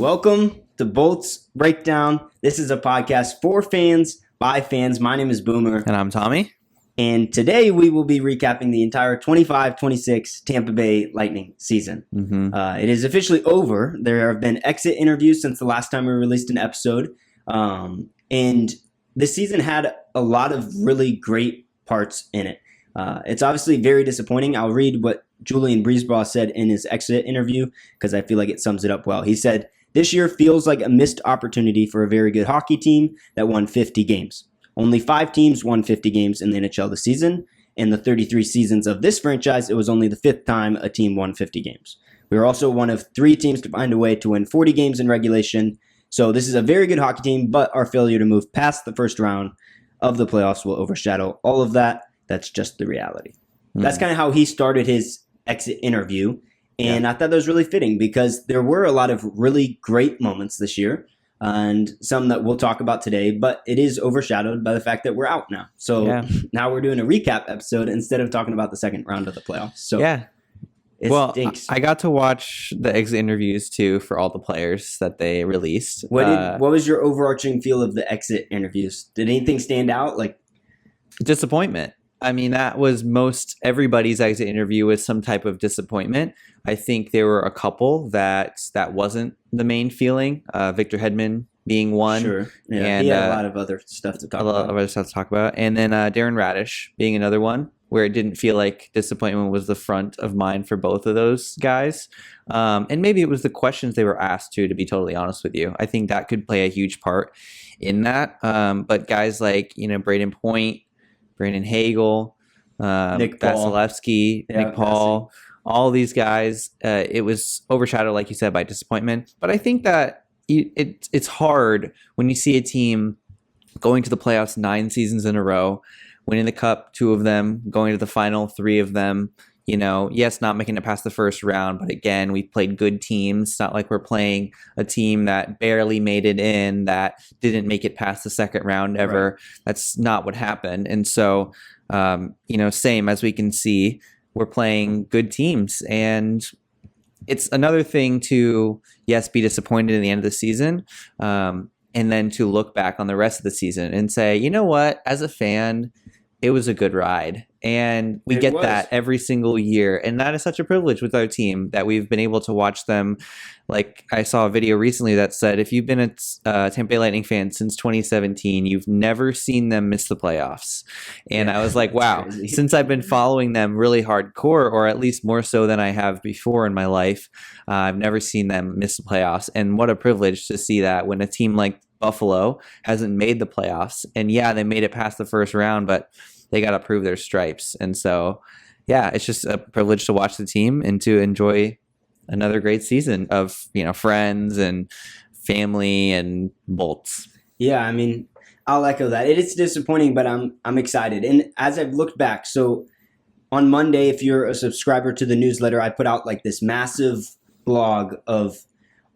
Welcome to Bolts Breakdown. This is a podcast for fans, by fans. My name is Boomer. And I'm Tommy. And today we will be recapping the entire 25-26 Tampa Bay Lightning season. It is officially over. There have been exit interviews since the last time we released an episode. And this season had a lot of really great parts in it. It's obviously very disappointing. I'll read what Julian Breesbaugh said in his exit interview because I feel like it sums it up well. He said, "This year feels like a missed opportunity for a very good hockey team that won 50 games. Only 5 teams won 50 games in the NHL this season. In the 33 seasons of this franchise, it was only the 5th time a team won 50 games. We are also one of 3 teams to find a way to win 40 games in regulation. So this is a very good hockey team, but our failure to move past the first round of the playoffs will overshadow all of that. That's just the reality." That's kind of how he started his exit interview. And I thought that was really fitting because there were a lot of really great moments this year and some that we'll talk about today, but it is overshadowed by the fact that we're out now. So now we're doing a recap episode instead of talking about the second round of the playoffs. So it stinks. I got to watch the exit interviews too for all the players that they released. What was your overarching feel of the exit interviews? Did anything stand out? Like disappointment. I mean, that was most everybody's exit interview was some type of disappointment. I think there were a couple that wasn't the main feeling. Victor Hedman being one. Sure. Yeah, and he had a lot of other stuff to talk about. And then Darren Radish being another one where it didn't feel like disappointment was the front of mind for both of those guys. And maybe it was the questions they were asked to be totally honest with you. I think that could play a huge part in that. But guys like, Braden Point, Brandon Hagel, Nick Vasilevsky, Nick Paul, all these guys, it was overshadowed, like you said, by disappointment. But I think that it's hard when you see a team going to the playoffs 9 seasons in a row, winning the cup 2 of them, going to the final 3 of them. Yes, not making it past the first round, but again, we played good teams. It's not like we're playing a team that barely made it in, that didn't make it past the second round ever. Right. That's not what happened. And so, same as we can see, we're playing good teams. And it's another thing to, yes, be disappointed in the end of the season, and then to look back on the rest of the season and say, you know what, as a fan, it was a good ride. And we get that every single year. And that is such a privilege with our team that we've been able to watch them. Like I saw a video recently that said, if you've been a Tampa Bay Lightning fan since 2017, you've never seen them miss the playoffs. And I was like, wow, since I've been following them really hardcore, or at least more so than I have before in my life, I've never seen them miss the playoffs. And what a privilege to see that when a team like Buffalo hasn't made the playoffs. And they made it past the first round, but they got to prove their stripes. And so, it's just a privilege to watch the team and to enjoy another great season of, friends and family and Bolts. Yeah, I mean, I'll echo that. It is disappointing, but I'm excited. And as I've looked back, so on Monday, if you're a subscriber to the newsletter, I put out like this massive blog of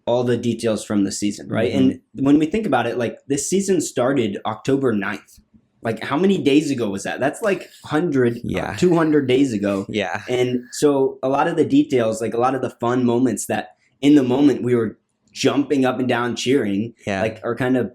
all the details from the season, right? And when we think about it, like this season started October 9th. Like how many days ago was that? That's like 100, 200 days ago. Yeah. And so a lot of the details, like a lot of the fun moments that in the moment we were jumping up and down cheering, like are kind of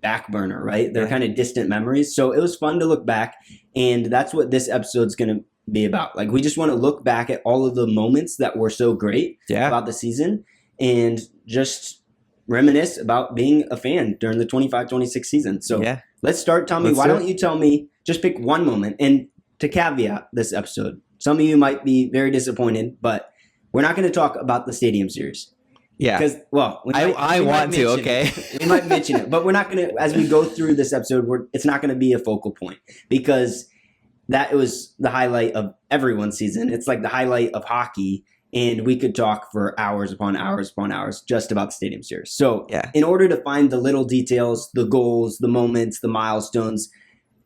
back burner, right? They're kind of distant memories. So it was fun to look back. And that's what this episode's going to be about. Like we just want to look back at all of the moments that were so great about the season and just reminisce about being a fan during the 25-26 season. So let's start. Tommy, why don't you tell me, just pick one moment. And to caveat this episode, some of you might be very disappointed, but we're not going to talk about the Stadium Series. Yeah. Because, I want to, okay? We might mention it, but we're not going to, as we go through this episode, it's not going to be a focal point because that was the highlight of everyone's season. It's like the highlight of hockey. And we could talk for hours upon hours upon hours just about the Stadium Series. So in order to find the little details, the goals, the moments, the milestones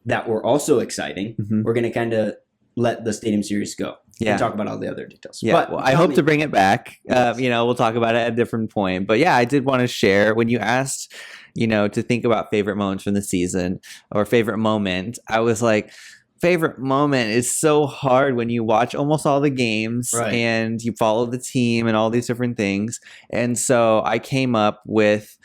that were also exciting, we're going to kind of let the Stadium Series go and talk about all the other details. Yeah, but I hope to bring it back. We'll talk about it at a different point. But I did want to share when you asked, to think about favorite moments from the season or favorite moment, I was like, favorite moment is so hard when you watch almost all the games and you follow the team and all these different things. And so I came up with,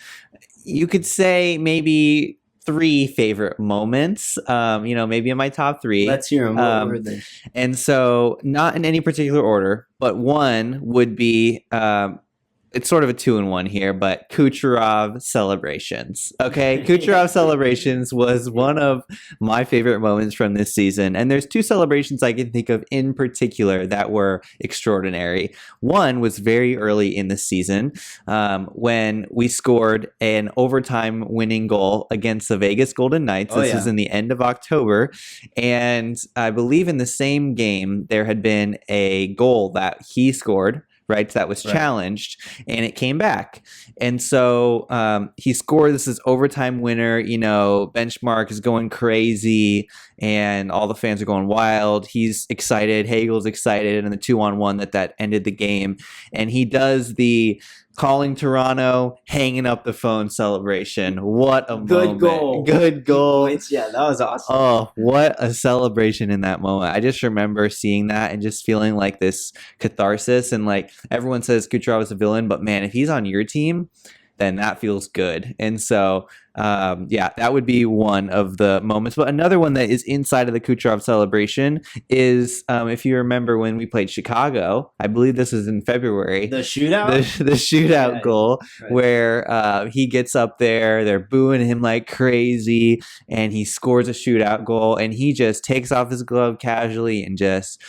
you could say maybe 3 favorite moments, maybe in my top 3. Let's hear them. What were they? And so not in any particular order, but one would be, it's sort of a 2-in-1 here, but Kucherov celebrations. Okay, Kucherov celebrations was one of my favorite moments from this season. And there's 2 celebrations I can think of in particular that were extraordinary. One was very early in the season when we scored an overtime winning goal against the Vegas Golden Knights. This is in the end of October. And I believe in the same game, there had been a goal that he scored, right, that was challenged, and it came back. And so he scored. This is overtime winner. Benchmark is going crazy, and all the fans are going wild. He's excited. Hagel's excited, and the 2-on-1 that ended the game. And he does the calling Toronto, hanging up the phone celebration. What a good moment. Good goal. Yeah, that was awesome. Oh, what a celebration in that moment. I just remember seeing that and just feeling like this catharsis. And like everyone says Kucherov is a villain, but man, if he's on your team, then that feels good. And so, that would be one of the moments. But another one that is inside of the Kucherov celebration is, if you remember when we played Chicago, I believe this is in February. The shootout? The shootout goal where he gets up there, they're booing him like crazy, and he scores a shootout goal, and he just takes off his glove casually and just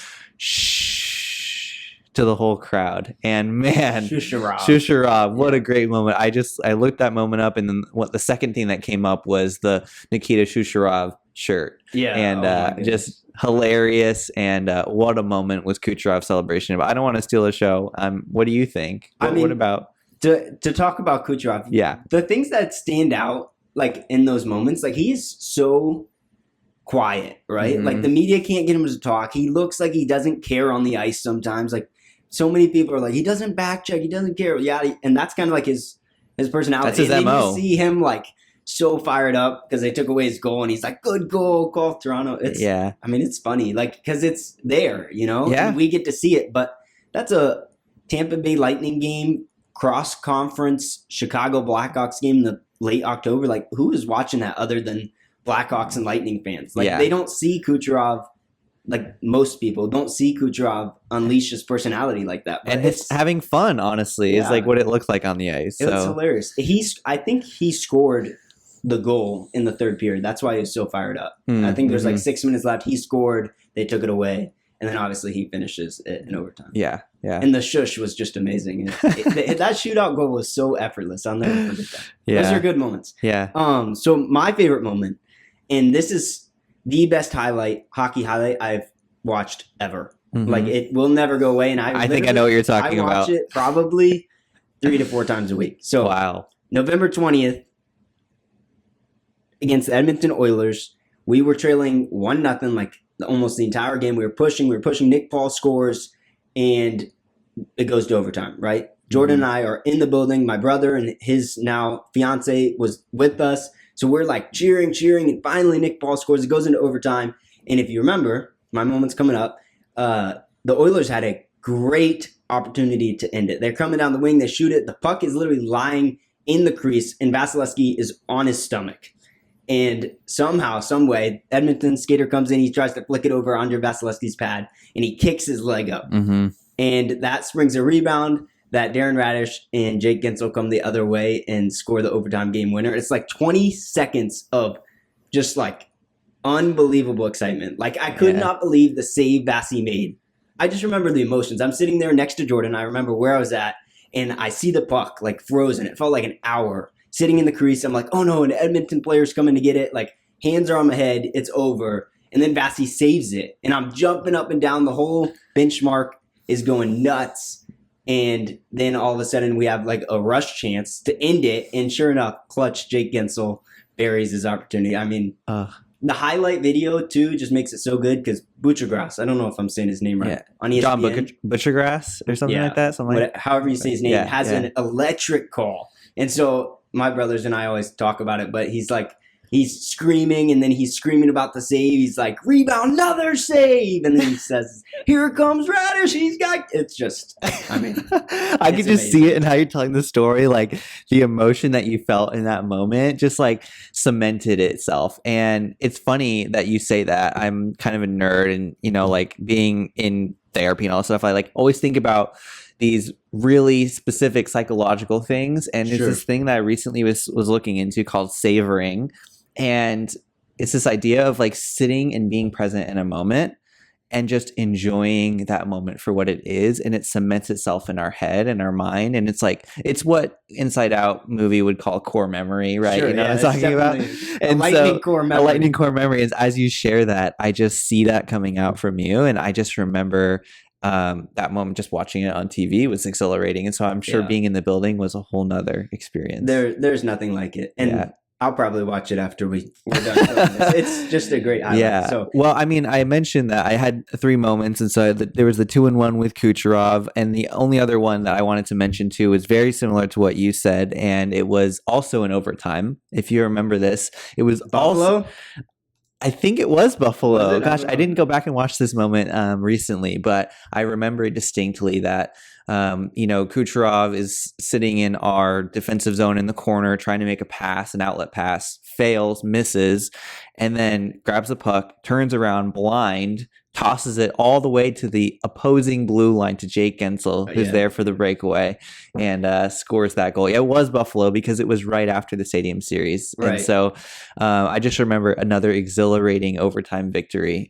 to the whole crowd. And man, Shusharov, what a great moment. I looked that moment up, and then the second thing that came up was the Nikita Shusharov shirt. Yeah. And just hilarious. And what a moment was Kucherov celebration. But I don't want to steal the show. What do you think? What about to talk about Kucherov? Yeah. The things that stand out like in those moments, like he's so quiet, right? Mm-hmm. Like the media can't get him to talk. He looks like he doesn't care on the ice sometimes. Like so many people are like, he doesn't back check, he doesn't care. Yeah, and that's kind of like his personality. That's his and MO. You see him like so fired up because they took away his goal, and he's like, "Good goal, call Toronto." I mean, it's funny, like because it's there, Yeah, and we get to see it. But that's a Tampa Bay Lightning game, cross conference Chicago Blackhawks game in the late October. Like, who is watching that other than Blackhawks and Lightning fans? Like, they don't see Kucherov. Like most people don't see Kucherov unleash his personality like that. But and it's having fun, honestly, is like what it looks like on the ice. It was hilarious. I think he scored the goal in the third period. That's why he was so fired up. I think there's like 6 minutes left. He scored. They took it away. And then obviously he finishes it in overtime. Yeah. And the shush was just amazing. That shootout goal was so effortless. I'll never forget that. Those are good moments. Yeah. So my favorite moment, and this is the best hockey highlight I've watched ever. Mm-hmm. Like it will never go away. And I think I know what you're talking about. I watch it probably 3 to 4 times a week. So wow. November 20th against the Edmonton Oilers, we were trailing 1-0 like almost the entire game. We were pushing. Nick Paul scores, and it goes to overtime, right? Jordan and I are in the building. My brother and his now fiance was with us. So we're like cheering, and finally Nick Paul scores. It goes into overtime. And if you remember, my moment's coming up, the Oilers had a great opportunity to end it. They're coming down the wing. They shoot it. The puck is literally lying in the crease, and Vasilevsky is on his stomach. And somehow, some way, Edmonton skater comes in. He tries to flick it over under Vasilevsky's pad, and he kicks his leg up. Mm-hmm. And that springs a rebound that Darren Radish and Jake Gensel come the other way and score the overtime game winner. It's like 20 seconds of just like unbelievable excitement. Like I could not believe the save Vasi made. I just remember the emotions. I'm sitting there next to Jordan. I remember where I was at, and I see the puck like frozen. It felt like an hour sitting in the crease. I'm like, oh no, an Edmonton player's coming to get it. Like hands are on my head. It's over. And then Vasi saves it. And I'm jumping up and down. The whole benchmark is going nuts. And then all of a sudden we have like a rush chance to end it. And sure enough, clutch Jake Gensel buries his opportunity. I mean, the highlight video too just makes it so good because Butchergrass, I don't know if I'm saying his name right. On ESPN, John Butchergrass or something like that. However you say his name, has an electric call. And so my brothers and I always talk about it, but he's like, he's screaming, and then he's screaming about the save. He's like, rebound, another save. And then he says, here comes Radish. It's just, I mean. I could just see it in how you're telling the story. Like the emotion that you felt in that moment just like cemented itself. And it's funny that you say that. I'm kind of a nerd, and, like being in therapy and all that stuff, I like always think about these really specific psychological things. And it's this thing that I recently was looking into called savoring. And it's this idea of like sitting and being present in a moment and just enjoying that moment for what it is. And it cements itself in our head and our mind. And it's like, it's what Inside Out movie would call core memory, right? Sure, what I'm talking about? And core memory. A lightning core memory is, as you share that, I just see that coming out from you. And I just remember that moment, just watching it on TV was exhilarating. And so I'm sure being in the building was a whole nother experience. There's nothing like it. And I'll probably watch it after we're done filming this. It's just a great highlight. Yeah. So, well, I mean, I mentioned that I had 3 moments. And so there was the 2-1 with Kucherov. And the only other one that I wanted to mention too was very similar to what you said. And it was also in overtime. If you remember this, it was Buffalo. I think it was Buffalo. Was it? Gosh, I didn't go back and watch this moment recently, but I remember distinctly that, Kucherov is sitting in our defensive zone in the corner, trying to make a pass, an outlet pass, fails, misses, and then grabs the puck, turns around blind, tosses it all the way to the opposing blue line to Jake Gensel, who's there for the breakaway, and scores that goal. Yeah, it was Buffalo because it was right after the Stadium Series. Right. And so I just remember another exhilarating overtime victory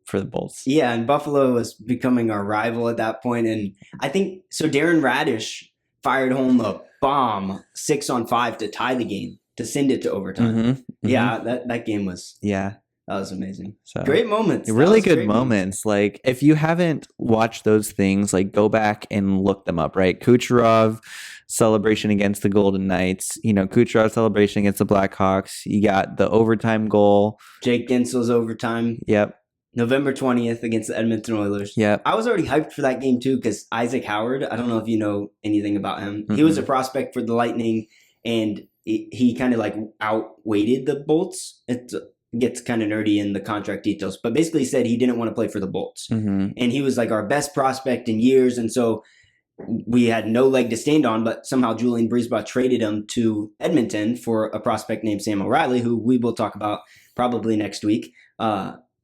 for the Bolts. Yeah, and Buffalo was becoming our rival at that point. And I think, so Darren Radish fired home a bomb 6-on-5 to tie the game, to send it to overtime. Mm-hmm. Yeah, that game was... Yeah. That was amazing. So great moments. Really good moments. Like if you haven't watched those things, like go back and look them up, right? Kucherov celebration against the Golden Knights, Kucherov celebration against the Blackhawks. You got the overtime goal. Jake Gensel's overtime. Yep. November 20th against the Edmonton Oilers. Yep. I was already hyped for that game too because Isaac Howard, I don't know if you know anything about him. Mm-hmm. He was a prospect for the Lightning, and he kind of like outweighted the Bolts. It gets kind of nerdy in the contract details, but basically said he didn't want to play for the Bolts. Mm-hmm. And he was like our best prospect in years. And so we had no leg to stand on, but somehow Julian Brisebois traded him to Edmonton for a prospect named Sam O'Reilly, who we will talk about probably next week.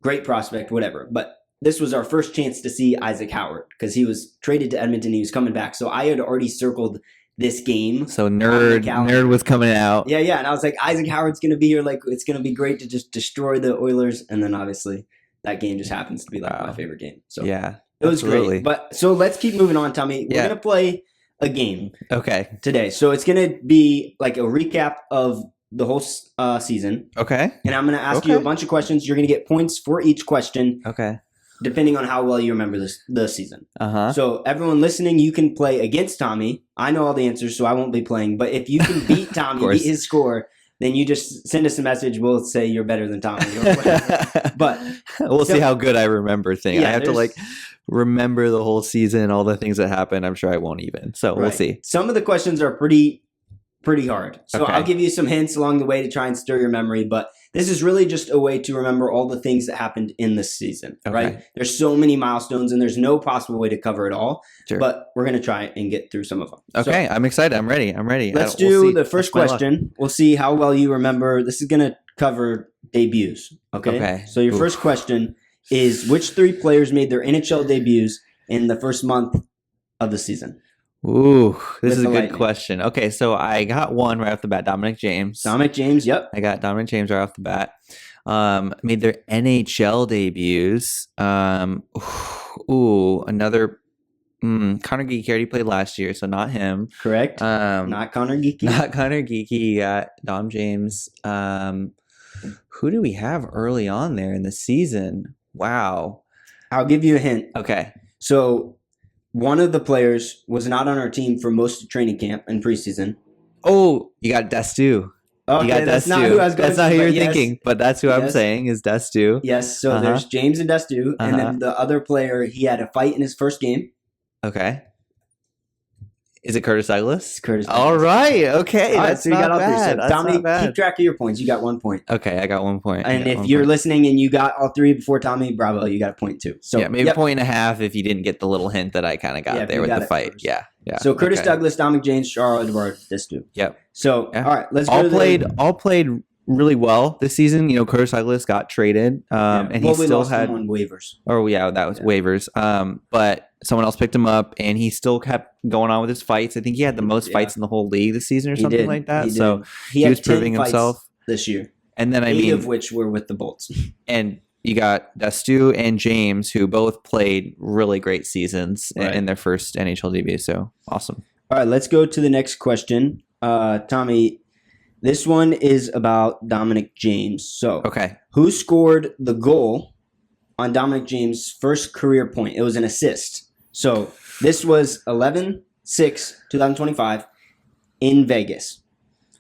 Great prospect, whatever. But this was our first chance to see Isaac Howard because he was traded to Edmonton. He was coming back. So I had already circled this game. So nerd was coming out. Yeah. And I was like, Isaac Howard's going to be here. Like, it's going to be great to just destroy the Oilers. And then obviously that game just happens to be like my favorite game. So yeah, it was great. But so let's keep moving on, Tommy. We're going to play a game. Okay. Today. So it's going to be like a recap of the whole season. Okay. And I'm going to ask you a bunch of questions. You're going to get points for each question. Okay. Depending on how well you remember the season. Uh-huh. So everyone listening, you can play against Tommy. I know all the answers, so I won't be playing. But if you can beat Tommy, beat his score, then you just send us a message. We'll say you're better than Tommy. Or whatever. But we'll see how good I remember things. Yeah, I have to remember the whole season, all the things that happened. I'm sure I won't even. So we'll see. Some of the questions are pretty hard. So I'll give you some hints along the way to try and stir your memory. But this is really just a way to remember all the things that happened in this season, right? There's so many milestones and there's no possible way to cover it all. Sure. But we're going to try and get through some of them. Okay. So, I'm excited. I'm ready. Let's do the first question. We'll see how well you remember. This is going to cover debuts. Okay. So your first question is, which 3 players made their NHL debuts in the first month of the season? Ooh, this is a good question. Okay, so I got one right off the bat. Dominic James. Yep. I got Dominic James right off the bat. Made their NHL debuts. Another Connor Geekie already played last year, so not him. Correct. Not Connor Geekie. Not Connor Geekie. Got Dom James. Who do we have early on there in the season? Wow. I'll give you a hint. Okay. So one of the players was not on our team for most of training camp and preseason. Oh, you got Destu. Okay, you got that's Destu. not who I was going That's not who you're thinking, but that's who I'm saying is Destu. Yes, so there's James and Destu, and then the other player, he had a fight in his first game. Okay. Is it Curtis Douglas? It's Curtis All Douglas. right. Okay. All right, That's so you not got all three. bad. So That's Dominic, not bad. keep track of your points. You got 1 point. Okay, I got 1 point. And if you're listening and you got all three before Tommy, bravo, you got a point too. So yeah, maybe 1.5 if you didn't get the little hint that I kind of got there with the fight. First. Yeah. So Curtis Douglas, Dominic James, Charles Edward, this dude. Yep. So all right, let's all go. All played really well this season. Curtis Douglas got traded, and he still had on waivers. Oh yeah, that was waivers. But someone else picked him up, and he still kept going on with his fights. I think he had the most fights in the whole league this season, or something like that. He was proving himself this year. And then 8 of which were with the Bolts. And you got Destu and James, who both played really great seasons in their first NHL debut. So awesome. All right, let's go to the next question. Tommy, this one is about Dominic James. So, who scored the goal on Dominic James' first career point? It was an assist. So, this was 11/6/2025 in Vegas.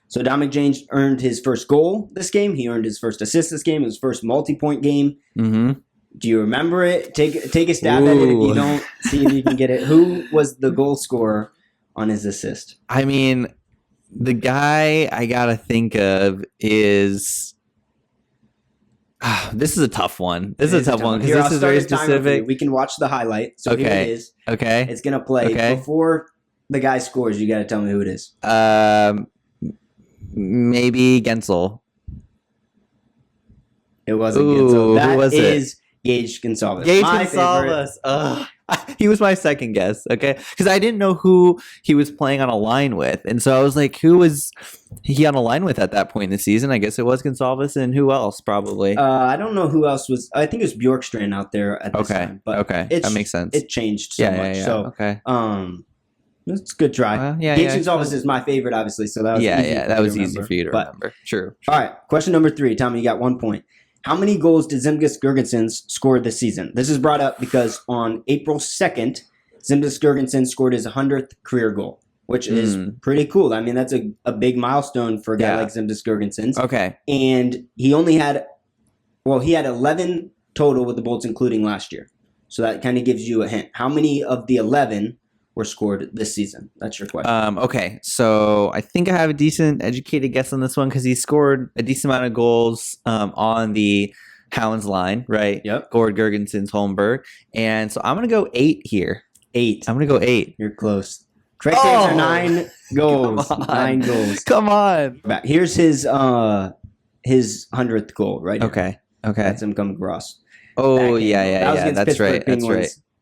So, Dominic James earned his first goal this game. He earned his first assist this game. It was his first multi-point game. Mm-hmm. Do you remember it? Take a stab at it. If you don't, see if you can get it. Who was the goal scorer on his assist? I mean, the guy I gotta think of is. This is a tough one. This is a tough one because this is very specific. We can watch the highlight. So here it is. Okay. It's gonna play before the guy scores. You gotta tell me who it is. Maybe Gensel. It wasn't Gensel. That was is Gage Gonsalves. Gage Gonsalves. He was my second guess, okay? Because I didn't know who he was playing on a line with. And so I was like, who was he on a line with at that point in the season? I guess it was Gonsalves, and who else probably? I don't know who else was. I think it was Bjorkstrand out there at this time. But that makes sense. It changed so much. Yeah. So, it's a good try. Gage Gonsalves is my favorite, obviously. So that was easy for you to remember. True. All right, question number 3. Tommy, you got 1 point. How many goals did Zemgus Girgensons score this season? This is brought up because on April 2nd, Zemgus Girgensons scored his 100th career goal, which is pretty cool. I mean, that's a big milestone for a guy like Zemgus Girgensons. Okay. And he only had 11 total with the Bolts, including last year. So that kind of gives you a hint. How many of the 11 were scored this season? That's your question. Okay, so I think I have a decent educated guess on this one because he scored a decent amount of goals on the Hounds line, right? Yep. Gord Girgensons, Holmberg. And so I'm going to go 8 here. 8. I'm going to go 8. You're close. Correct answer, 9 goals. 9 goals. Come on. Here's his 100th goal right here. Okay. That's him coming across. Oh, yeah. That's right. It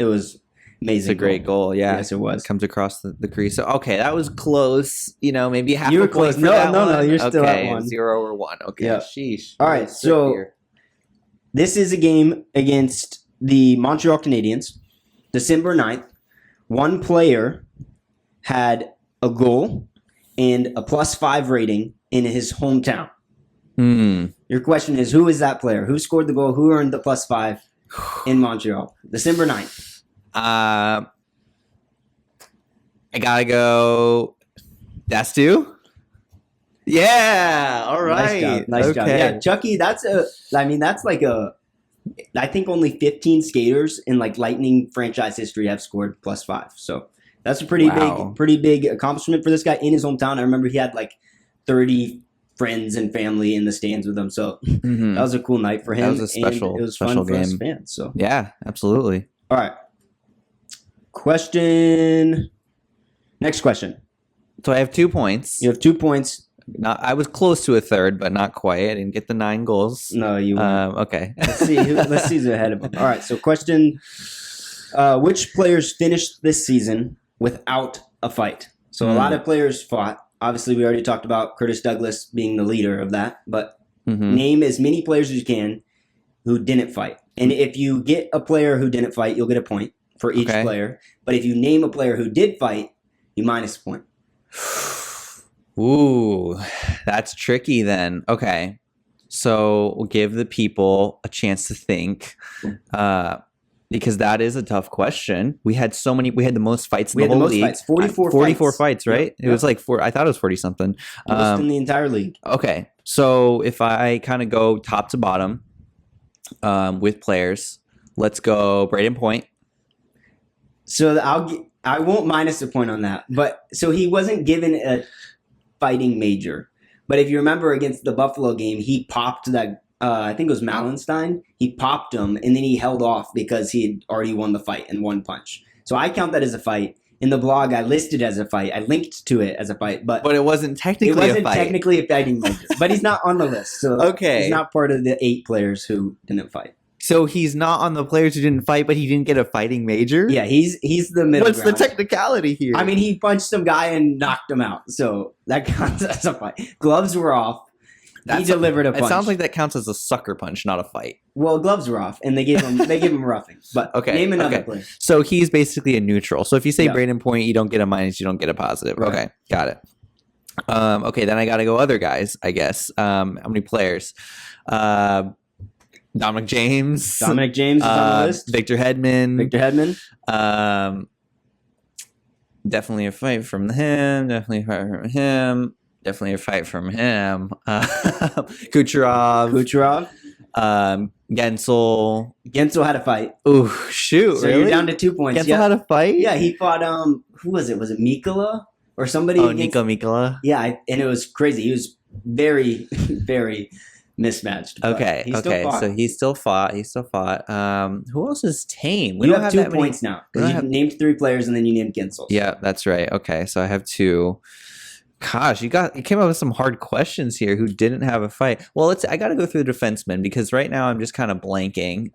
was amazing. It's a great goal. Yeah. Yes, it was. Comes across the crease. So, okay, that was close. Maybe half you were a point close. for that one. No, you're still at 1. 0 or 1. Okay, yep. Sheesh. All right, so this is a game against the Montreal Canadiens, December 9th. One player had a goal and a +5 rating in his hometown. Your question is, who is that player? Who scored the goal? Who earned the +5 in Montreal? December 9th. I gotta go. Destu? Yeah. All right. Nice job. Yeah, Chucky. That's like I think only 15 skaters in like Lightning franchise history have scored +5. So that's a pretty big accomplishment for this guy in his hometown. I remember he had like 30 friends and family in the stands with him. So that was a cool night for him. That was a special, it was special fun game. for us fans. So yeah, absolutely. All right. Next question. So I have 2 points. You have 2 points. I was close to a third, but not quite. I didn't get the 9 goals. No, you weren't. Okay. Let's see who's ahead of him. All right. So question: which players finished this season without a fight? So a lot of players fought. Obviously, we already talked about Curtis Douglas being the leader of that. But name as many players as you can who didn't fight. And if you get a player who didn't fight, you'll get a point for each player. But if you name a player who did fight, you minus a point. Ooh, that's tricky then. Okay. So we'll give the people a chance to think because that is a tough question. We had the most fights in the whole league. Fights, 44 fights, right? Yep. It was like 4. I thought it was 40 something. Most in the entire league. Okay. So if I kind of go top to bottom with players, let's go Braden Point. So I won't minus a point on that. But so he wasn't given a fighting major. But if you remember against the Buffalo game, he popped that. I think it was Malenstein. He popped him, and then he held off because he had already won the fight in one punch. So I count that as a fight. In the blog, I listed as a fight. I linked to it as a fight, but it wasn't technically a fight. Technically a fighting major. But he's not on the list, so he's not part of the 8 players who didn't fight. So he's not on the players who didn't fight, but he didn't get a fighting major? Yeah, he's the middle What's ground. the technicality here? I mean, he punched some guy and knocked him out, so that counts as a fight. Gloves were off. He delivered a punch. It sounds like that counts as a sucker punch, not a fight. Well, gloves were off, and they gave him roughing. But name another player. So he's basically a neutral. So if you say Braden Point, you don't get a minus, you don't get a positive. Right. Okay, got it. Okay, then I got to go other guys, I guess. How many players? Dominic James. Dominic James is on the list. Victor Hedman. Definitely a fight from him. Definitely a fight from him. Kucherov. Gensel. Gensel had a fight. Ooh, shoot. So really? you're down to 2 points. Gensel had a fight? Yeah, he fought, who was it? Was it Mikkola? Or somebody? Oh, Nico Mikkola. Yeah, and it was crazy. He was very, very mismatched. Okay, so he still fought. Who else is tame? You have 2 points now because you named 3 players and then you named Gensel. Yeah, that's right. Okay, so I have 2. Gosh, you came up with some hard questions here. Who didn't have a fight? Well, I got to go through the defensemen because right now I'm just kind of blanking.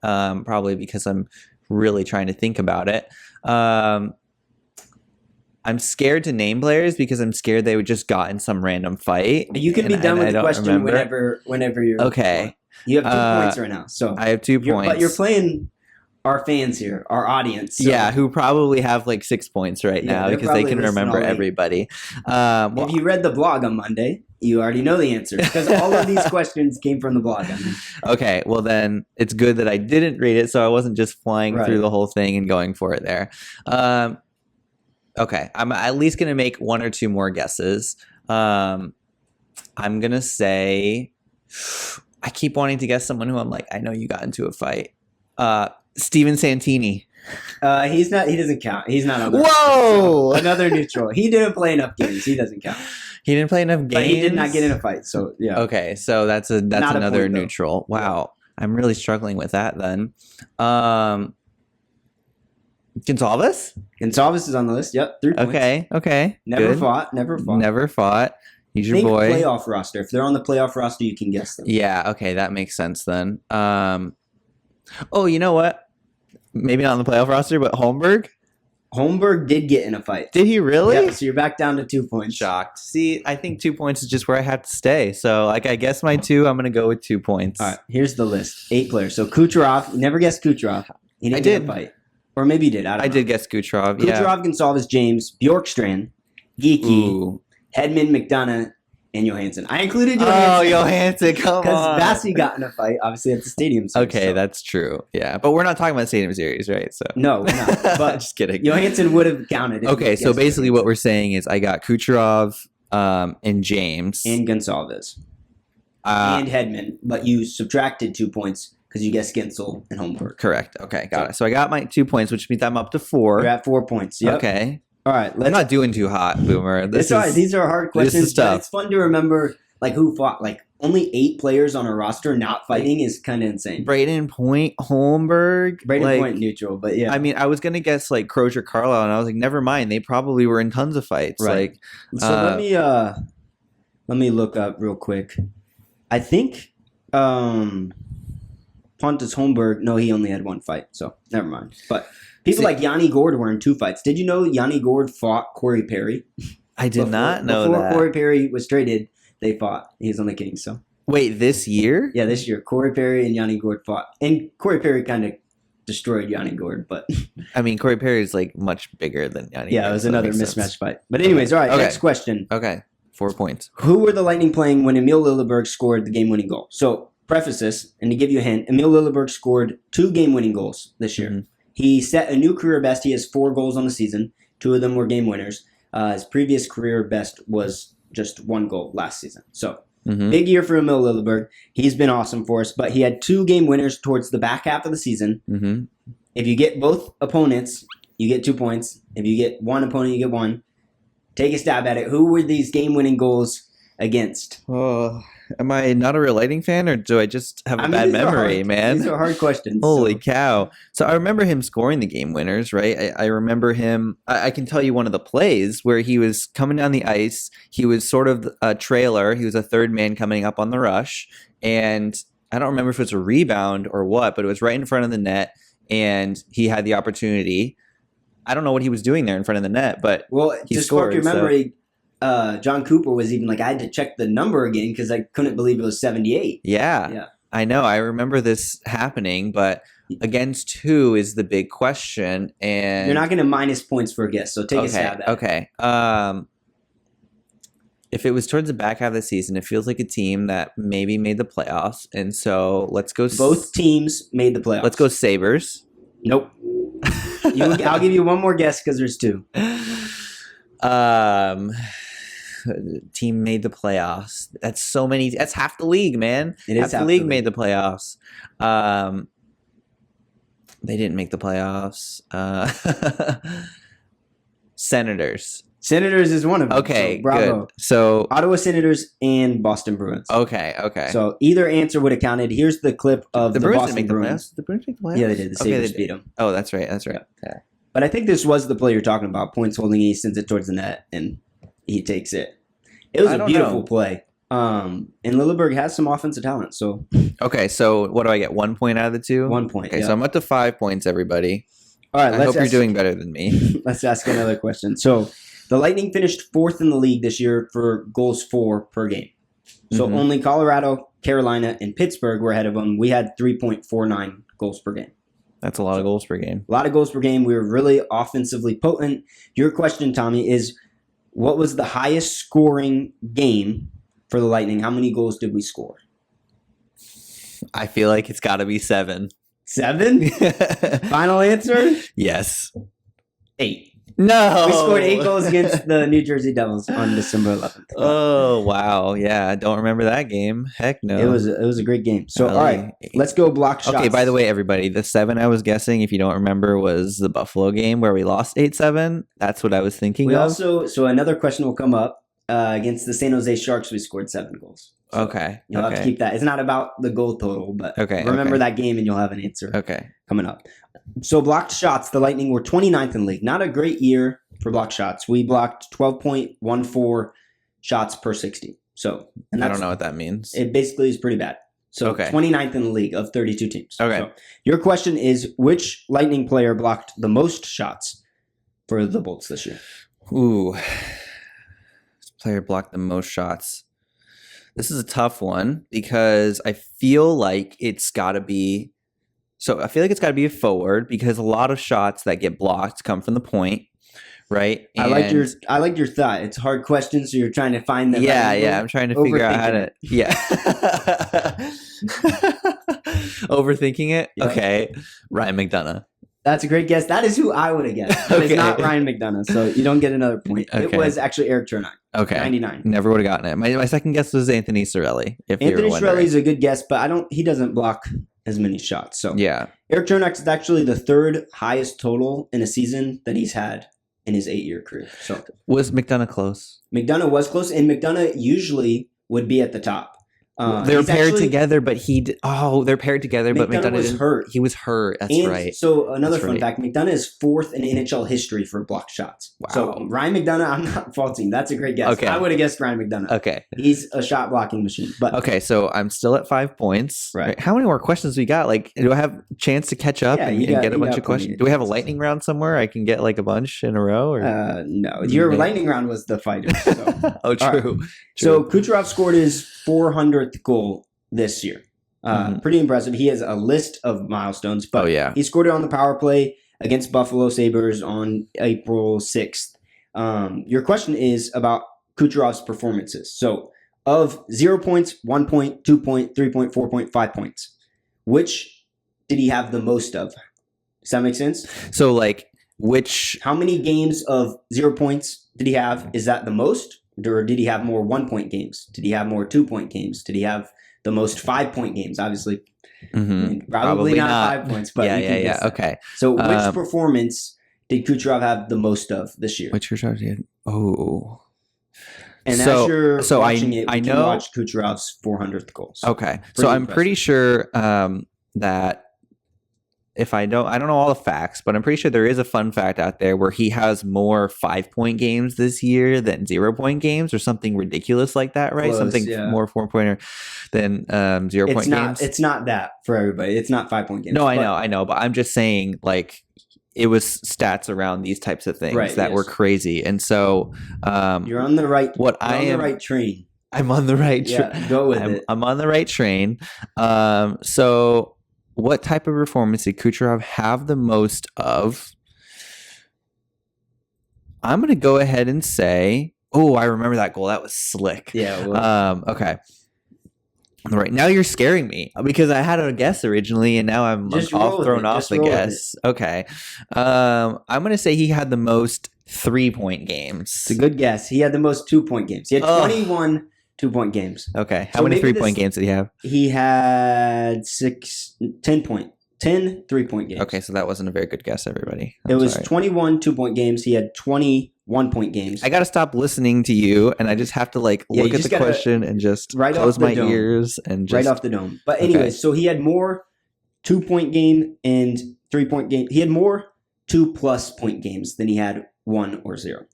Probably because I'm really trying to think about it. I'm scared to name players because I'm scared they would just got in some random fight. You can be done with the question whenever you're okay. You have 2 points right now. So I have 2 points. But you're playing our fans here, our audience. So. Yeah, who probably have like 6 points right now because they can remember everybody. If you read the blog on Monday, you already know the answer because all of these questions came from the blog. Okay, well then it's good that I didn't read it, so I wasn't just flying through the whole thing and going for it there. Okay, I'm at least going to make 1 or 2 more guesses. I'm going to say, I keep wanting to guess someone who I'm like, I know you got into a fight. Steven Santini. He doesn't count. He's not on the Whoa! So another neutral. He didn't play enough games. He doesn't count. He didn't play enough games? But he did not get in a fight, so yeah. Okay, so that's another neutral. Wow. Yeah. I'm really struggling with that then. Gonsalves? Gonsalves is on the list. Yep, 3 points. Okay. Never fought. He's your boy. Playoff roster. If they're on the playoff roster, you can guess them. Yeah, okay, that makes sense then. Oh, you know what? Maybe not on the playoff roster, but Holmberg? Holmberg did get in a fight. Did he really? Yeah, so you're back down to 2 points. Shocked. See, I think 2 points is just where I have to stay. So, I guess my 2, I'm going to go with 2 points. All right, here's the list. 8 players. So, Kucherov. You never guessed Kucherov. He didn't get a fight. Or maybe you did. I did guess Kucherov. Kucherov, Gonsalves, James, Bjorkstrand, Geeky, Hedman, McDonough, and Johansson. I included Johansson. Oh, Johansson, come on. Because Bassi got in a fight, obviously, at the stadium series. Okay, that's true. Yeah, but we're not talking about stadium series, right? So no, we're not. But just kidding. Johansson would have counted. Okay, so basically what we're saying is I got Kucherov and James. And Gonsalves. And Hedman. But you subtracted 2 points because you guessed Gensel and Holmberg. Correct. Okay, got it. So I got my 2 points, which means I'm up to 4. You're at 4 points. Yep. Okay. All right. I'm not doing too hot, Boomer. These are hard questions. This is tough. But it's fun to remember who fought. Only 8 players on a roster not fighting is kind of insane. Braden Point, Holmberg. Point neutral, but yeah. I mean, I was going to guess Crozier Carlisle, and I was like, never mind. They probably were in tons of fights. Right. So let me look up real quick. I think Pontus Holmberg, no, he only had 1 fight, so never mind. But people like Yanni Gord were in 2 fights. Did you know Yanni Gord fought Corey Perry? I did not know that. Before Corey Perry was traded, they fought. He was on the Kings, so. Wait, this year? Yeah, this year. Corey Perry and Yanni Gord fought. And Corey Perry kind of destroyed Yanni Gord, but. I mean, Corey Perry is much bigger than Yanni. Yeah, it was another mismatched fight. But anyways, all right, next question. Okay, 4 points. Who were the Lightning playing when Emil Lilleberg scored the game-winning goal? So, preface this, and to give you a hint, Emil Lilleberg scored 2 game-winning goals this year. Mm-hmm. He set a new career best. He has 4 goals on the season. 2 of them were game winners. His previous career best was just 1 goal last season. So, big year for Emil Lilleberg. He's been awesome for us, but he had 2 game winners towards the back half of the season. Mm-hmm. If you get both opponents, you get 2 points. If you get one opponent, you get 1. Take a stab at it. Who were these game-winning goals against? Oh, am I not a real Lightning fan, or do I just have a bad memory, man? These are hard questions. Holy cow. So I remember him scoring the game winners, right? I remember him. I can tell you one of the plays where he was coming down the ice. He was sort of a trailer. He was a third man coming up on the rush. And I don't remember if it was a rebound or what, but it was right in front of the net. And he had the opportunity. I don't know what he was doing there in front of the net, but he to scored. Spark your memory, John Cooper was even like, I had to check the number again because I couldn't believe it was 78. Yeah, I know. I remember this happening, but against who is the big question. And you're not going to minus points for a guess, so take a stab at it. Okay. If it was towards the back half of the season, it feels like a team that maybe made the playoffs, and so let's go. Both teams made the playoffs. Let's go Sabres. Nope. I'll give you one more guess because there's 2. Team made the playoffs. That's so many. That's half the league, man. It is half the league made the playoffs. They didn't make the playoffs. Senators. Senators is one of them. Okay, so bravo. good. So Ottawa Senators and Boston Bruins. Okay. So either answer would have counted. Here's the clip of the Bruins Boston didn't make the Bruins. playoffs. The Bruins make the playoffs? Yeah, they did. The Sabres beat them. Oh, that's right. Yeah. Okay. But I think this was the play you're talking about. Points holding, he sends it towards the net, and he takes it. It was a beautiful play. And Lilleberg has some offensive talent. So okay, so what do I get? 1 point out of the 2? 1 point. Okay, so I'm up to 5 points, everybody. All right, I hope you're doing better than me. Let's ask another question. So the Lightning finished 4th in the league this year for goals for per game. So only Colorado, Carolina, and Pittsburgh were ahead of them. We had 3.49 goals per game. That's a lot of goals per game. A lot of goals per game. We were really offensively potent. Your question, Tommy, is what was the highest scoring game for the Lightning? How many goals did we score? I feel like it's got to be 7. 7? Final answer? Yes. 8. No. We scored 8 goals against the New Jersey Devils on December 11th. Oh, wow. Yeah, I don't remember that game. Heck no. It was a great game. So, all right, let's go block shots. Okay, by the way, everybody, the 7 I was guessing, if you don't remember, was the Buffalo game where we lost 8-7. That's what I was thinking of. So another question will come up. Against the San Jose Sharks, we scored 7 goals. So okay. You'll have to keep that. It's not about the goal total, but remember that game and you'll have an answer coming up. So blocked shots, the Lightning were 29th in the league. Not a great year for blocked shots. We blocked 12.14 shots per 60. So I don't know what that means. It basically is pretty bad. So 29th in the league of 32 teams. Okay. So your question is, which Lightning player blocked the most shots for the Bolts this year? Ooh. Player blocked the most shots. This is a tough one because I feel like it's got to be. So I feel like it's got to be a forward because a lot of shots that get blocked come from the point, right? And I like your thought. It's a hard question, so you're trying to find the I'm trying to figure out how to overthinking it. Yep. Okay, Ryan McDonough. That's a great guess. That is who I would have guessed. It's not Ryan McDonough, so you don't get another point. It was actually Eric Chernak. Okay. 99. Never would have gotten it. My second guess was Anthony Cirelli. Anthony Cirelli is a good guess, but he doesn't block as many shots. So yeah. Eric Chernak is actually the 3rd highest total in a season that he's had in his 8-year career. So was McDonough close? McDonough was close, and McDonough usually would be at the top. They're paired together, but they're paired together, but McDonough was hurt. He was hurt. That's right. So another fun fact: McDonough is 4th in NHL history for blocked shots. Wow. So Ryan McDonough, I'm not faulting. That's a great guess. Okay. I would have guessed Ryan McDonough. Okay. He's a shot blocking machine. But okay, so I'm still at 5 points. Right. How many more questions we got? Like, do I have a chance to catch up and get a bunch of questions? Do we have a lightning round somewhere? I can get like a bunch in a row? Or no, your lightning round was the fighter. So. Oh, true. Right. So Kucherov scored his 400th goal this year. Pretty impressive. He has a list of milestones, but he scored it on the power play against Buffalo Sabres on April 6th. Your question is about Kucherov's performances. So of 0 points, 1 point, 2 point, 3 point, 4 point, 5 points, which did he have the most of? Does that make sense? So how many games of 0 points did he have? Is that the most? Or did he have more 1 point games? Did he have more 2 point games? Did he have the most 5 point games? Obviously, probably not 5 points, but yeah. Okay. So which performance did Kucherov have the most of this year? Which Kucherov did? Oh. And as you're watching it, we can watch Kucherov's 400th goal. Okay. So I'm pretty sure that if I don't know all the facts, but I'm pretty sure there is a fun fact out there where he has more 5-point games this year than 0-point games or something ridiculous like that, right? Something more 4-pointer than 0-point games. It's not that for everybody. It's not 5-point games. No, I know. But I'm just saying, like, it was stats around these types of things that were crazy. And so you're on the right the right train. I'm on the right train. Yeah, go with it. I'm on the right train. So what type of performance did Kucherov have the most of? I'm going to go ahead and say, I remember that goal. That was slick. Yeah. Well, okay. All right. Now you're scaring me because I had a guess originally and now I'm all thrown off the guess. Okay. I'm going to say he had the most 3-point games. It's a good guess. He had the most 2-point games. He had 21 2-point games. Okay. How many 3-point games did he have? He had 10 3-point games. Okay, so that wasn't a very good guess, everybody. It was 21 2-point games. He had 20 1-point games. I got to stop listening to you, and I just have to look at the question and just close my ears and just... Right off the dome. But anyways, so he had more 2-point game and 3-point game. He had more 2+ point games than he had 1 or 0.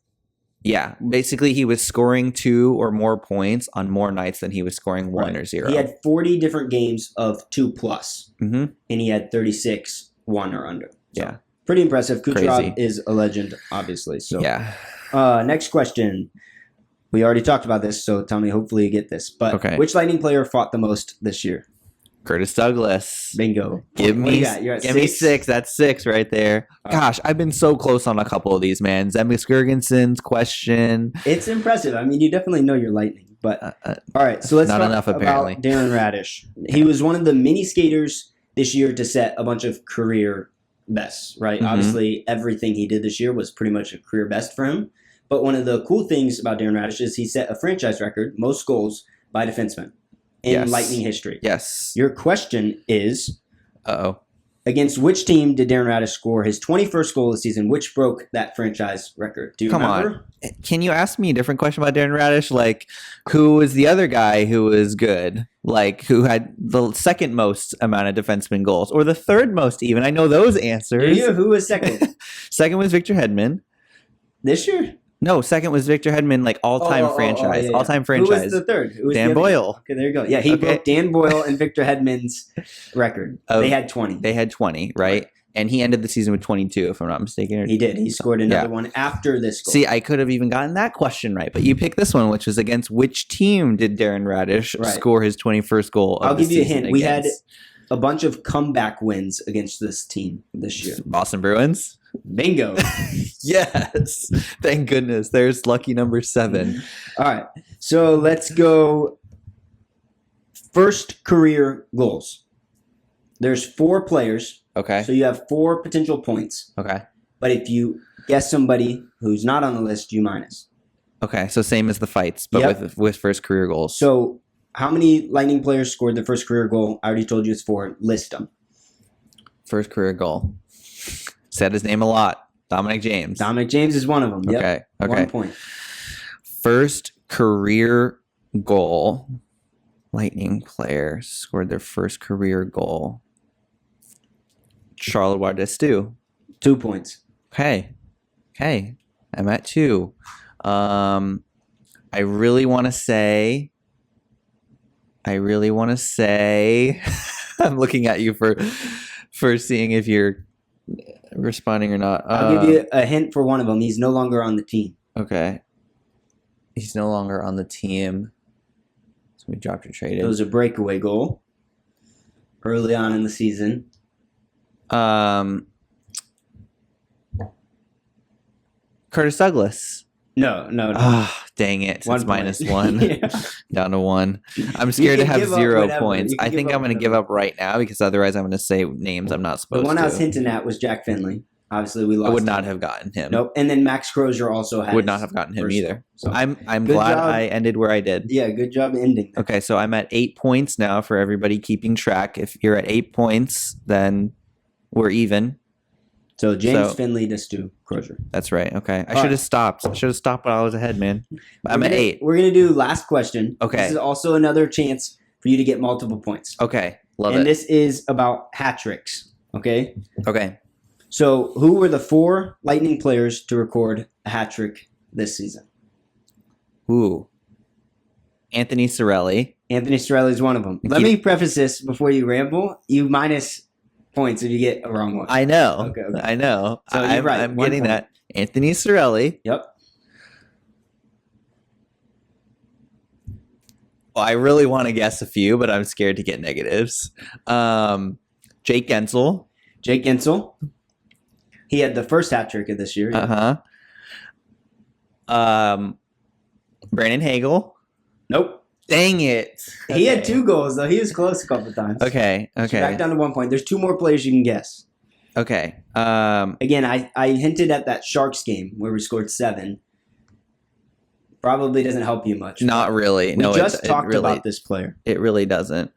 Yeah, basically he was scoring 2 or more points on more nights than he was scoring 1 or 0. He had 40 different games of 2+, and he had 36 1 or under. So, yeah, pretty impressive. Kucherov is a legend, obviously. So yeah. Next question. We already talked about this, so tell me. Hopefully you get this. But which Lightning player fought the most this year? Curtis Douglas. Bingo. Give me 6. That's 6 right there. Gosh, I've been so close on a couple of these, man. Zemgus Girgenssen's question. It's impressive. I mean, you definitely know your Lightning. But all right, so let's talk about Darren Radish. He was one of the mini skaters this year to set a bunch of career bests, right? Obviously, everything he did this year was pretty much a career best for him. But one of the cool things about Darren Radish is he set a franchise record, most goals by a defenseman in Lightning history. Yes. Your question is, against which team did Darren Radish score his 21st goal of the season, which broke that franchise record? Do you remember? On. Can you ask me a different question about Darren Radish? Like, who was the other guy who was good? Like, who had the second most amount of defenseman goals? Or the third most even? I know those answers. Who was second? Second was Victor Hedman. This year? No, second was Victor Hedman, like all-time franchise. All-time franchise. Who was the third? Dan Boyle. Okay, there you go. Yeah, he broke Dan Boyle and Victor Hedman's record. They had 20. They had 20, right? And he ended the season with 22, if I'm not mistaken. He did. He scored another one after this goal. See, I could have even gotten that question right, but you picked this one, which was against which team did Darren Radish score his 21st goal of the season? I'll give you a hint. We had a bunch of comeback wins against this team this year. Boston Bruins? Bingo. Yes. Thank goodness. There's lucky number 7. All right. So let's go first career goals. There's 4 players. Okay. So you have 4 potential points. Okay. But if you guess somebody who's not on the list, you minus. Okay. So same as the fights, but with first career goals. So how many Lightning players scored their first career goal? I already told you it's 4. List them. First career goal. Said his name a lot. Dominic James. Dominic James is one of them. Okay. Yep. 1 point. First career goal. Lightning player scored their first career goal. Charlotte Wardestou. 2 points. Okay. I'm at 2. I really want to say. I'm looking at you for seeing if you're responding or not. I'll give you a hint for one of them. He's no longer on the team. Okay. He's no longer on the team. So we dropped or traded. It was a breakaway goal early on in the season. Curtis Douglas. No. Dang it. It's -1. Down to 1. I'm scared to have 0 points. I think I'm going to give up right now because otherwise I'm going to say names I'm not supposed to. The one I was hinting at was Jack Finley. Obviously, we lost. I would not have gotten him. Nope. And then Max Crozier also had. Would not have gotten him either. So I'm glad I ended where I did. Yeah, good job ending. Okay, so I'm at 8 points now for everybody keeping track. If you're at 8 points, then we're even. So James Finley to Stu Crozier. That's right. Okay. I should have stopped. I should have stopped when I was ahead, man. I'm at 8. We're going to do last question. Okay. This is also another chance for you to get multiple points. Okay. Love it. And this is about hat tricks. Okay. Okay. So who were the 4 Lightning players to record a hat trick this season? Ooh. Anthony Cirelli. Anthony Cirelli is one of them. Let me preface this before you ramble. You minus points if you get a wrong one. I know. Okay. I know. So you're right. I'm getting point. That. Anthony Cirelli. Yep. Well, I really want to guess a few, but I'm scared to get negatives. Jake Gensel. Jake Gensel. He had the first hat trick of this year. Yeah. Brandon Hagel. Nope. Dang it. He had 2 goals, though. He was close a couple times. Okay. Back down to 1 point. There's 2 more players you can guess. Okay. Again, I hinted at that Sharks game where we scored 7. Probably doesn't help you much. Not really. We just talked about this player. It really doesn't.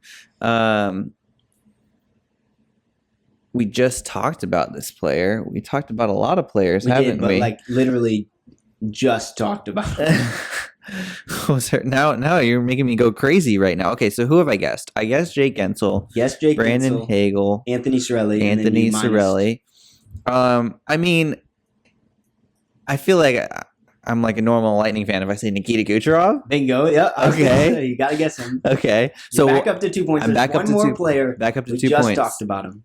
We just talked about this player. We talked about a lot of players, haven't we? Like literally just talked about it. Now you're making me go crazy right now. Okay, so who have I guessed? I guessed Jake Gensel. Yes, Jake Brandon Gensel, Hagel. Anthony Cirelli. Anthony Cirelli. I mean, I feel like I'm like a normal Lightning fan if I say Nikita Kucherov. Bingo. Yeah. Okay. You got to guess him. Okay. So back up to 2 points. I'm back up to 2 more player. Back up to 2 we points. just talked about him.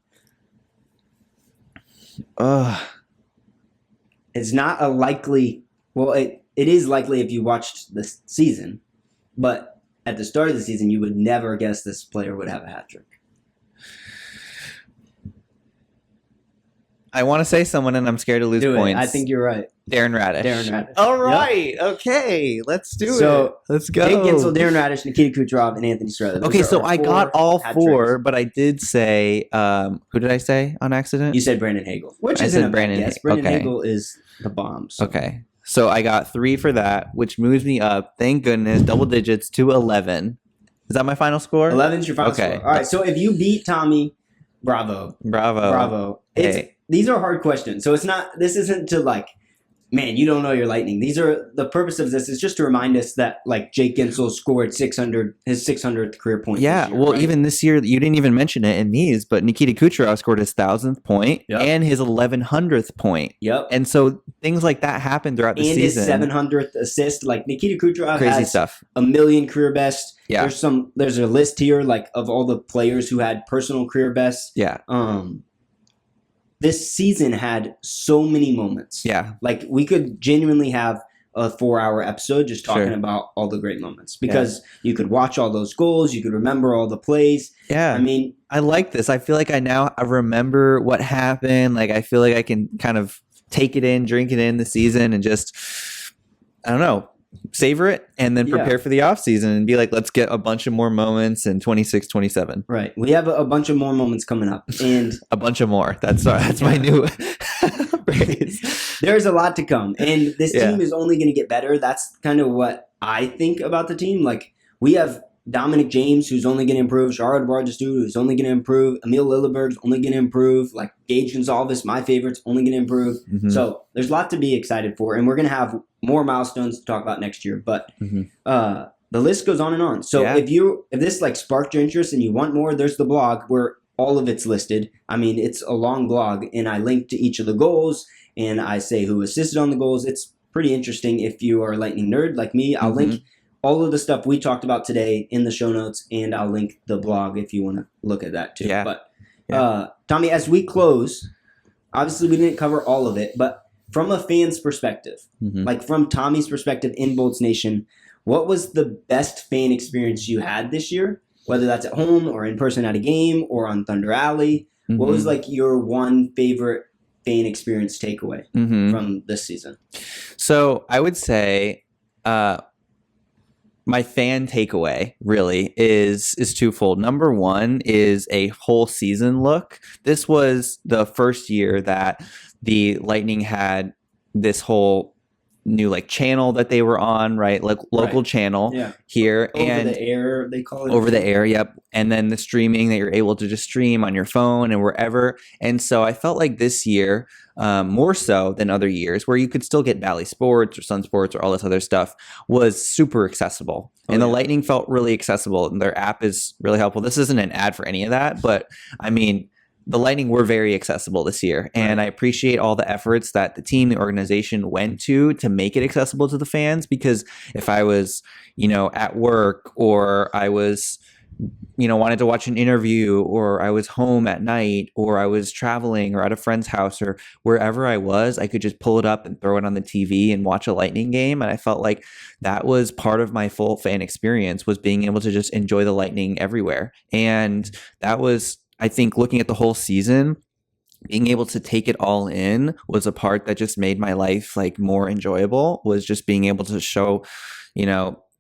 It's not a likely. Well, it is likely if you watched this season, but at the start of the season, you would never guess this player would have a hat trick. I want to say someone, and I'm scared to lose points. I think you're right. Darren Radish. All All right. Yep. Okay. Let's do it. So let's go. Jake Gensel, Darren Radish, Nikita Kucherov, and Anthony Cirelli. Okay, so I got all 4, but I did say who did I say on accident? You said Brandon Hagel, which isn't a bad guess. Brandon Hagel is the bomb. So. Okay. So I got 3 for that, which moves me up, thank goodness, double digits to 11. Is that my final score? 11 is your final score. All right, so if you beat Tommy, bravo. Hey. These are hard questions. So this isn't to like, man, you don't know your Lightning. The purpose of this is just to remind us that like Jake Gensel scored his 600th career point. Yeah, year, well, right? even this year, you didn't even mention it in these, but Nikita Kucherov scored his 1,000th point and his 1,100th point. Yep. And so things like that happen throughout the season. And his 700th assist. Like Nikita Kucherov Crazy has stuff. 1 million career bests. Yeah. There's a list here like of all the players who had personal career bests. Yeah. This season had so many moments. Yeah. Like we could genuinely have a 4-hour episode just talking about all the great moments because you could watch all those goals. You could remember all the plays. Yeah. I mean, I like this. I feel like I remember what happened. Like I feel like I can kind of take it in, drink it in the season and just, I don't know, savor it and then prepare for the off season and be like, let's get a bunch of more moments in 26, 27. Right. We have a bunch of more moments coming up and a bunch of more. That's my new phrase. There's a lot to come and this team is only going to get better. That's kind of what I think about the team. Like we have Dominic James, who's only going to improve. Sherrod Bargestu, who's only going to improve. Emil Lilleberg's only going to improve. Like Gage Gonzalez, my favorite's only going to improve. Mm-hmm. So there's a lot to be excited for, and we're going to have more milestones to talk about next year. But the list goes on and on. So if this like sparked your interest and you want more, there's the blog where all of it's listed. I mean, it's a long blog, and I link to each of the goals, and I say who assisted on the goals. It's pretty interesting if you are a Lightning nerd like me. I'll link all of the stuff we talked about today in the show notes, and I'll link the blog if you want to look at that too. Yeah. But Tommy, as we close, obviously we didn't cover all of it, but from a fan's perspective, like from Tommy's perspective in Bolts Nation, what was the best fan experience you had this year? Whether that's at home or in person at a game or on Thunder Alley, what was like your one favorite fan experience takeaway from this season? So I would say, my fan takeaway really is twofold. Number one is a whole season look. This was the first year that the Lightning had this whole new like channel that they were on, right? Like local channel here. Over the air, they call it. Over the air, yep. And then the streaming that you're able to just stream on your phone and wherever. And so I felt like this year, more so than other years, where you could still get Bally Sports or Sun Sports or all this other stuff, was super accessible. And the Lightning felt really accessible, and their app is really helpful. This isn't an ad for any of that, but I mean, the Lightning were very accessible this year, and I appreciate all the efforts that the team, the organization went to make it accessible to the fans. Because if I was, at work, or I was, wanted to watch an interview, or I was home at night, or I was traveling or at a friend's house, or wherever I was, I could just pull it up and throw it on the TV and watch a Lightning game. And I felt like that was part of my full fan experience, was being able to just enjoy the Lightning everywhere. And that was, I think, looking at the whole season, being able to take it all in was a part that just made my life like more enjoyable, was just being able to show,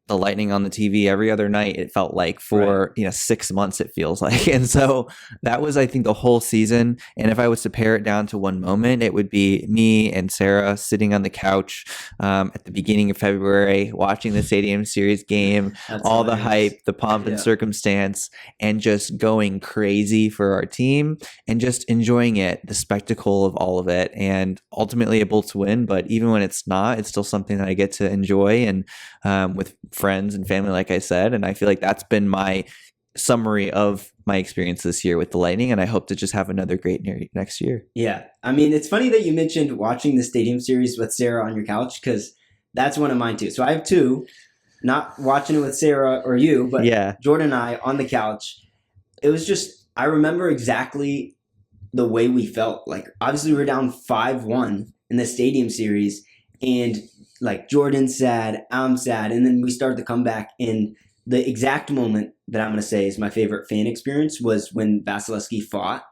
the Lightning on the TV every other night. It felt like for 6 months, it feels like. And so that was, I think, the whole season. And if I was to pare it down to one moment, it would be me and Sarah sitting on the couch at the beginning of February, watching the Stadium Series game, all the hype, the pomp and circumstance, and just going crazy for our team and just enjoying it, the spectacle of all of it, and ultimately able to win. But even when it's not, it's still something that I get to enjoy, and with friends and family, like I said. And I feel like that's been my summary of my experience this year with the Lightning, and I hope to just have another great next year. Yeah. I mean, it's funny that you mentioned watching the Stadium Series with Sarah on your couch, because that's one of mine too. So I have two, not watching it with Sarah or you, but Jordan and I on the couch. It was just, I remember exactly the way we felt. Like, obviously we were down 5-1 in the Stadium Series, and like Jordan's sad, I'm sad, and then we started to come back. And the exact moment that I'm going to say is my favorite fan experience was when Vasilevsky fought,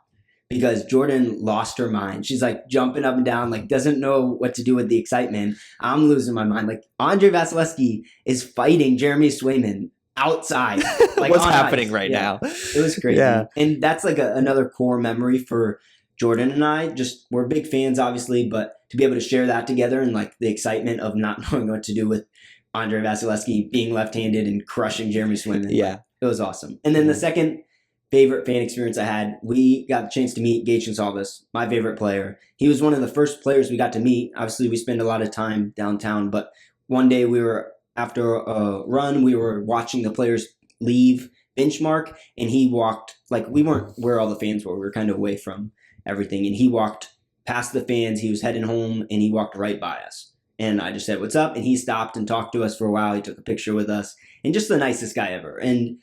because Jordan lost her mind. She's like jumping up and down, like doesn't know what to do with the excitement. I'm losing my mind. Like, Andre Vasilevsky is fighting Jeremy Swayman outside. Like, what's happening right now? It was crazy. And that's like another core memory for Jordan and I. Just, we're big fans, obviously, but to be able to share that together, and like the excitement of not knowing what to do with Andre Vasilevsky being left-handed and crushing Jeremy Swayman. Like, it was awesome. And then the second favorite fan experience I had, we got the chance to meet Gage Gonsalves, my favorite player. He was one of the first players we got to meet. Obviously, we spend a lot of time downtown, but one day we were, after a run, we were watching the players leave Benchmark, and he walked, like, we weren't where all the fans were. We were kind of away from everything, and he walked past the fans. He was heading home, and he walked right by us. And I just said, "What's up?" And he stopped and talked to us for a while. He took a picture with us, and just the nicest guy ever. And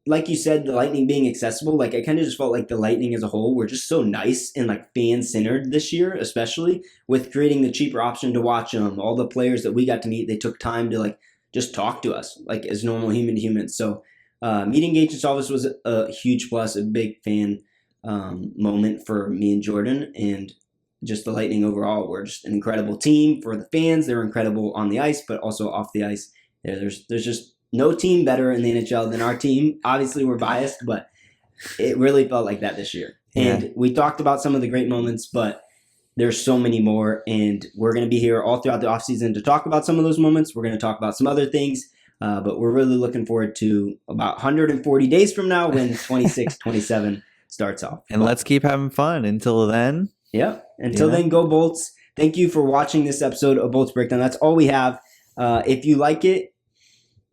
like you said, the Lightning being accessible, like, I kind of just felt like the Lightning as a whole were just so nice and like fan-centered this year, especially with creating the cheaper option to watch them. All the players that we got to meet, they took time to like just talk to us like as normal human to humans. So meeting Gage Gonsalves was a huge plus, a big fan moment for me and Jordan. And just the Lightning overall were just an incredible team for the fans. They were incredible on the ice, but also off the ice. There's just no team better in the NHL than our team. Obviously, we're biased, but it really felt like that this year. And we talked about some of the great moments, but there's so many more. And we're going to be here all throughout the offseason to talk about some of those moments. We're going to talk about some other things, but we're really looking forward to about 140 days from now when 26-27 starts off. And let's keep having fun until then. Yeah. Until then, go Bolts. Thank you for watching this episode of Bolts Breakdown. That's all we have. If you like it,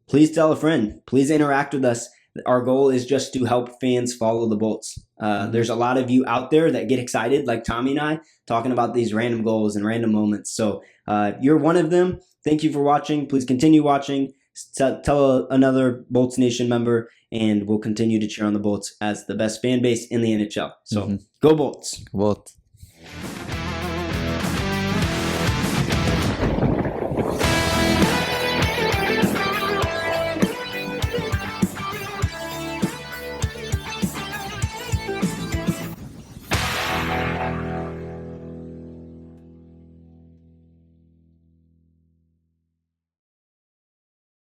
please tell a friend. Please interact with us. Our goal is just to help fans follow the Bolts. There's a lot of you out there that get excited, like Tommy and I, talking about these random goals and random moments. So you're one of them. Thank you for watching. Please continue watching. Tell another Bolts Nation member, and we'll continue to cheer on the Bolts as the best fan base in the NHL. So go Bolts. Bolts.